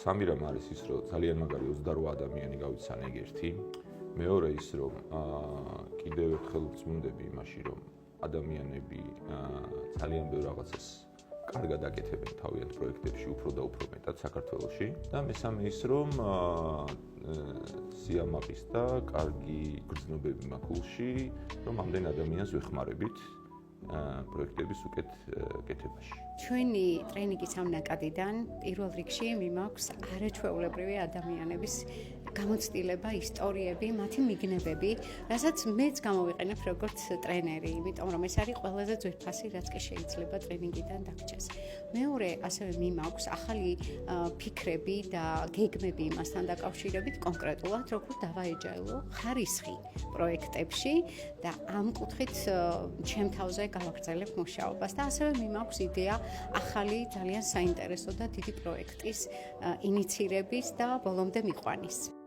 სამი რამ არის ის, რომ ძალიან მაგარი 28 ადამიანი გავიცან ეგ-ერთი. მეორე ის, რომ კიდევ ერთხელ ვწმუნდები იმაში, რომ ადამიანები ძალიან ბევრ რაღაცას კარგად აკეთებენ თავიანთ პროექტებში უფრო და უფრო მეტად საქართველოში და მესამე ის, რომ სიამაყის და კარგი გრძნობები მაქულში, რომ ამდენ ადამიანს ვეხმარებით პროექტების უკეთ კეთებაში. ჩვენი ტრენინგის ამ ნაკადიდან პირველ რიგში მიმაქვს არაჩვეულებრივი ადამიანების გამოცდილება, ისტორიები, მათი მიგნებები, რასაც მეც გამოვიყენებ როგორც ტრენერი, იმიტომ რომ ეს არის ყველაზე ძვირფასი, რაც კი შეიძლება ტრენინგიდან დაგჭეს. მეორე, ასევე მიმაქვს ახალი ფიქრები და გეგმები იმასთან დაკავშირებით კონკრეტულად, როგორ დავაეჯაილო ხარისხი პროექტებში და ამ კუთხით ჩემ თავზე გავაგრძელებ მუშაობას და ასევე მიმაქვს იდეა ახალი ძალიან საინტერესო და დიდი პროექტის ინიცირების და ბოლომდე მიყვანის.